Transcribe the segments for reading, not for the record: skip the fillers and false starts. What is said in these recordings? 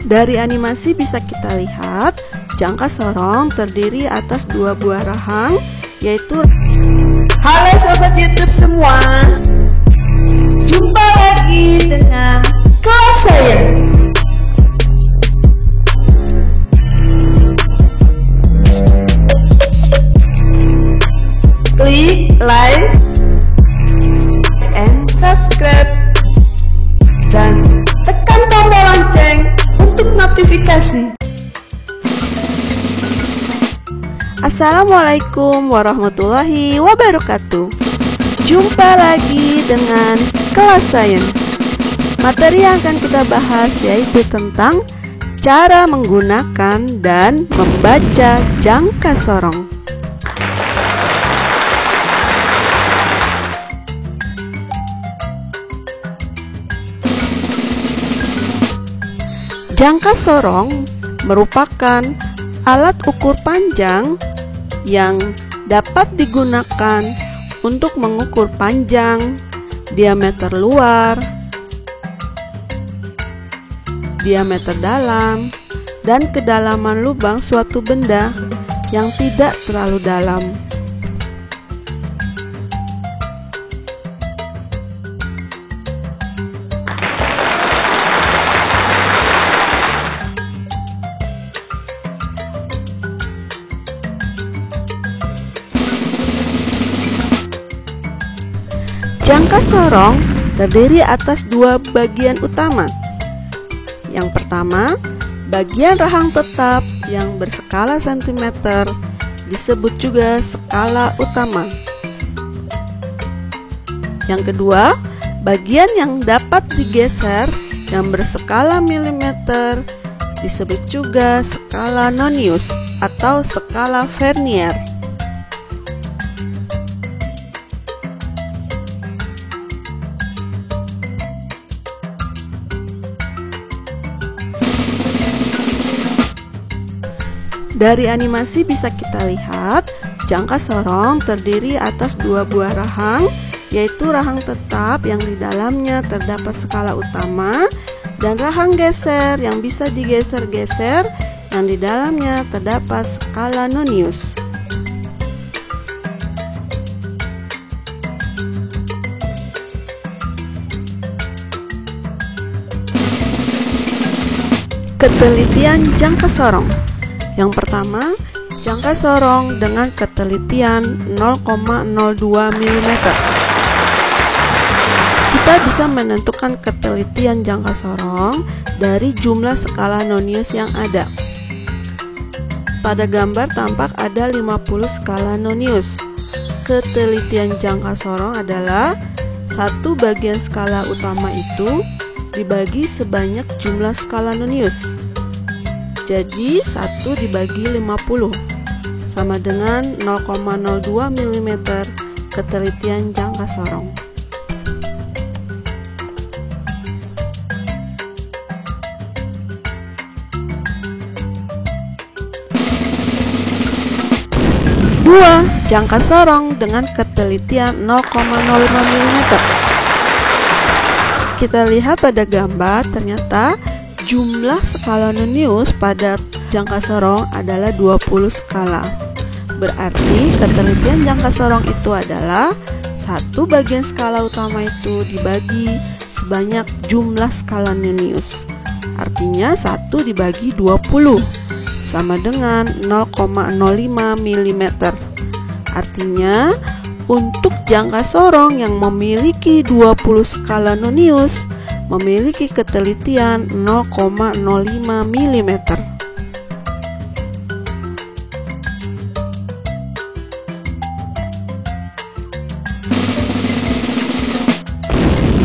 Dari animasi bisa kita lihat jangka sorong terdiri atas dua buah rahang, yaitu Halo Sobat YouTube semua, jumpa lagi dengan kelas saya. Klik like and subscribe dan tekan tombol lonceng untuk notifikasi. Assalamualaikum warahmatullahi wabarakatuh. Jumpa lagi dengan kelas sains. Materi yang akan kita bahas yaitu tentang cara menggunakan dan membaca jangka sorong. Jangka sorong merupakan alat ukur panjang yang dapat digunakan untuk mengukur panjang, diameter luar, diameter dalam, dan kedalaman lubang suatu benda yang tidak terlalu dalam. Jangka sorong terdiri atas dua bagian utama. Yang pertama, bagian rahang tetap yang berskala cm disebut juga skala utama. Yang kedua, bagian yang dapat digeser yang berskala milimeter disebut juga skala nonius atau skala vernier. Dari animasi bisa kita lihat jangka sorong terdiri atas dua buah rahang, yaitu rahang tetap yang di dalamnya terdapat skala utama dan rahang geser yang bisa digeser-geser yang di dalamnya terdapat skala nonius. Ketelitian jangka sorong. Yang pertama, jangka sorong dengan ketelitian 0,02 mm. Kita bisa menentukan ketelitian jangka sorong dari jumlah skala nonius yang ada. Pada gambar tampak ada 50 skala nonius. Ketelitian jangka sorong adalah satu bagian skala utama itu dibagi sebanyak jumlah skala nonius. Jadi 1 dibagi 50 sama dengan 0,02 mm ketelitian jangka sorong. Dua, jangka sorong dengan ketelitian 0,05 mm. Kita lihat pada gambar, ternyata jumlah skala nonius pada jangka sorong adalah 20 skala. Berarti ketelitian jangka sorong itu adalah satu bagian skala utama itu dibagi sebanyak jumlah skala nonius. Artinya 1 dibagi 20 sama dengan 0,05 mm. Artinya untuk jangka sorong yang memiliki 20 skala nonius memiliki ketelitian 0,05 mm.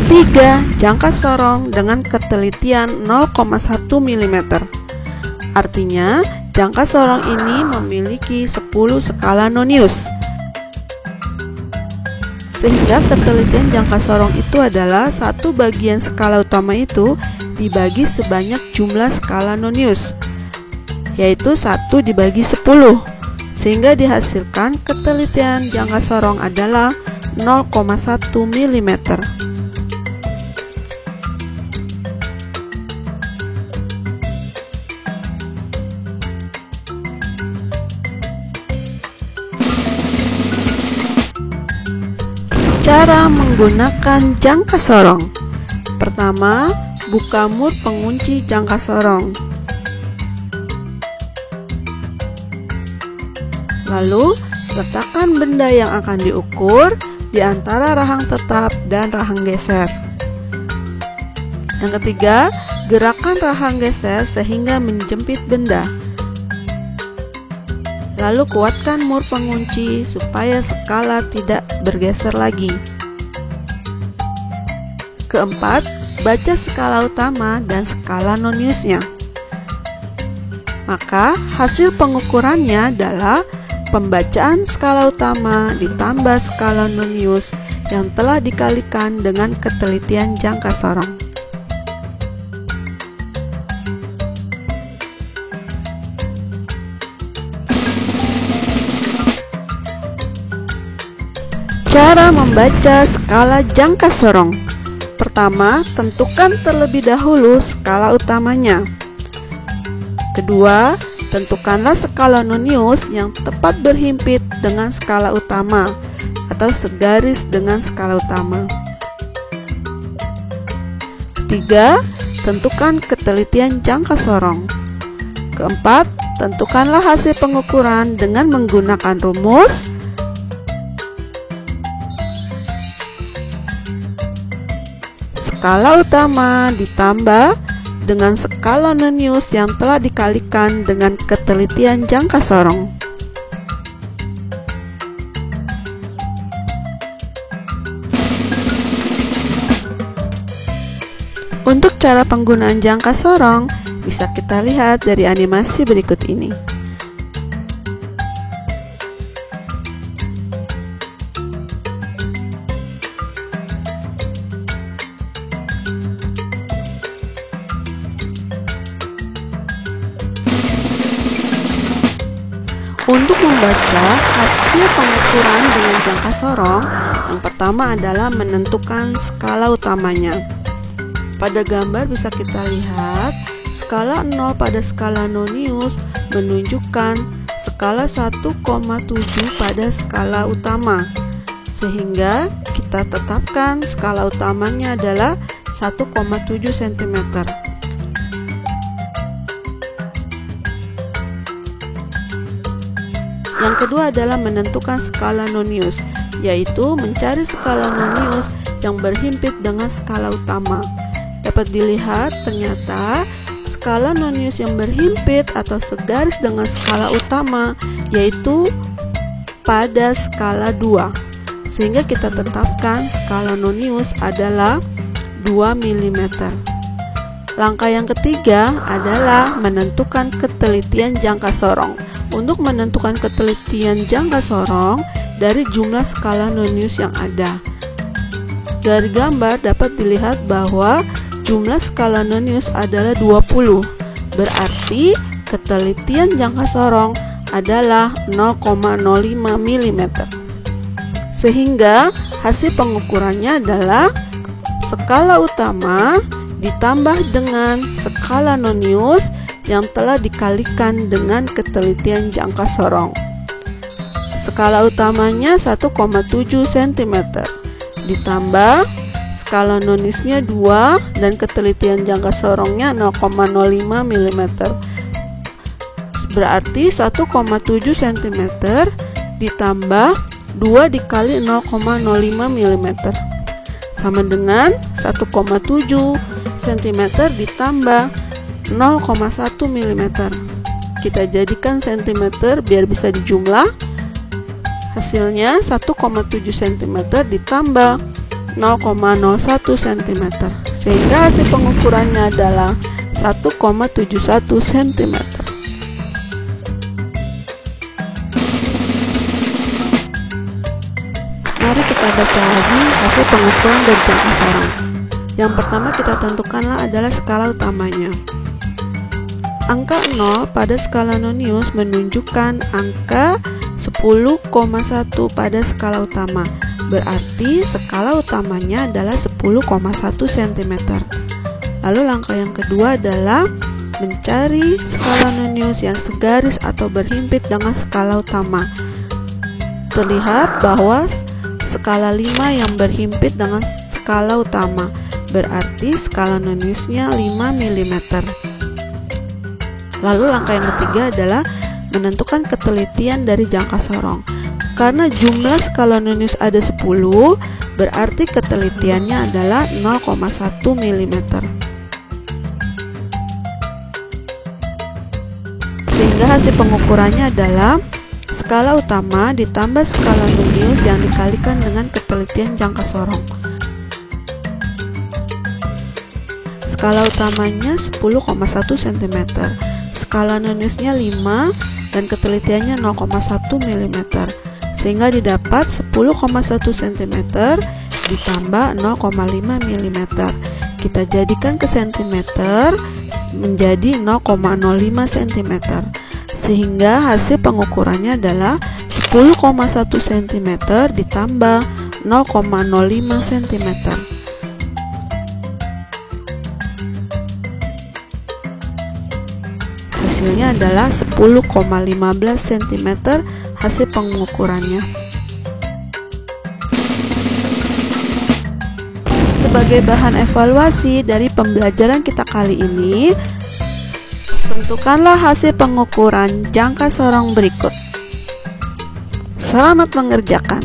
Tiga, jangka sorong dengan ketelitian 0,1 mm. Artinya, jangka sorong ini memiliki 10 skala nonius. Sehingga ketelitian jangka sorong itu adalah satu bagian skala utama itu dibagi sebanyak jumlah skala nonius, yaitu 1 dibagi 10. Sehingga dihasilkan ketelitian jangka sorong adalah 0,1 mm. Cara menggunakan jangka sorong. Pertama, buka mur pengunci jangka sorong. Lalu, letakkan benda yang akan diukur di antara rahang tetap dan rahang geser. Yang ketiga, gerakan rahang geser sehingga menjepit benda. Lalu kuatkan mur pengunci supaya skala tidak bergeser lagi. Keempat, baca skala utama dan skala noniusnya. Maka hasil pengukurannya adalah pembacaan skala utama ditambah skala nonius yang telah dikalikan dengan ketelitian jangka sorong. Cara membaca skala jangka sorong. Pertama, tentukan terlebih dahulu skala utamanya. Kedua, tentukanlah skala nonius yang tepat berhimpit dengan skala utama atau segaris dengan skala utama. Tiga, tentukan ketelitian jangka sorong. Keempat, tentukanlah hasil pengukuran dengan menggunakan rumus skala utama ditambah dengan skala nonius yang telah dikalikan dengan ketelitian jangka sorong. Untuk cara penggunaan jangka sorong bisa kita lihat dari animasi berikut ini. Untuk membaca hasil pengukuran dengan jangka sorong, yang pertama adalah menentukan skala utamanya. Pada gambar bisa kita lihat skala 0 pada skala nonius menunjukkan skala 1,7 pada skala utama, sehingga kita tetapkan skala utamanya adalah 1,7 cm. Yang kedua adalah menentukan skala nonius, yaitu mencari skala nonius yang berhimpit dengan skala utama. Dapat dilihat ternyata skala nonius yang berhimpit atau segaris dengan skala utama yaitu pada skala 2, sehingga kita tetapkan skala nonius adalah 2 mm. Langkah yang ketiga adalah menentukan ketelitian jangka sorong. Untuk menentukan ketelitian jangka sorong dari jumlah skala nonius yang ada. Dari gambar dapat dilihat bahwa jumlah skala nonius adalah 20. Berarti ketelitian jangka sorong adalah 0,05 mm. Sehingga hasil pengukurannya adalah skala utama ditambah dengan skala nonius yang telah dikalikan dengan ketelitian jangka sorong. Skala utamanya 1,7 cm ditambah skala noniusnya 2 dan ketelitian jangka sorongnya 0,05 mm. Berarti 1,7 cm ditambah 2 dikali 0,05 mm sama dengan 1,7 cm ditambah 0,1 mm. Kita jadikan cm biar bisa dijumlah. Hasilnya 1,7 cm ditambah 0,01 cm, sehingga hasil pengukurannya adalah 1,71 cm. Mari kita baca lagi hasil pengukuran dan jangka sorong. Yang pertama kita tentukanlah adalah skala utamanya. Angka 0 pada skala nonius menunjukkan angka 10,1 pada skala utama. Berarti skala utamanya adalah 10,1 cm. Lalu langkah yang kedua adalah mencari skala nonius yang segaris atau berhimpit dengan skala utama. Terlihat bahwa skala 5 yang berhimpit dengan skala utama, berarti skala noniusnya 5 mm. Lalu langkah yang ketiga adalah menentukan ketelitian dari jangka sorong. Karena jumlah skala nonius ada 10, berarti ketelitiannya adalah 0,1 mm. Sehingga hasil pengukurannya adalah skala utama ditambah skala nonius yang dikalikan dengan ketelitian jangka sorong. Skala utamanya 10,1 cm, skala noniusnya 5 dan ketelitiannya 0,1 mm, sehingga didapat 10,1 cm ditambah 0,5 mm. Kita jadikan ke cm menjadi 0,05 cm, sehingga hasil pengukurannya adalah 10,1 cm ditambah 0,05 cm. Hasilnya adalah 10,15 cm hasil pengukurannya. Sebagai bahan evaluasi dari pembelajaran kita kali ini, tentukanlah hasil pengukuran jangka sorong berikut. Selamat mengerjakan.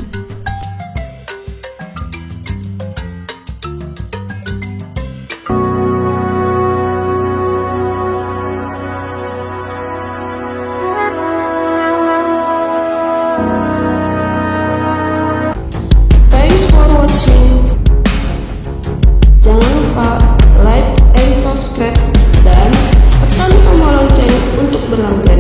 Thanks for watching. Jangan lupa like and subscribe dan tekan tombol lonceng untuk berlangganan.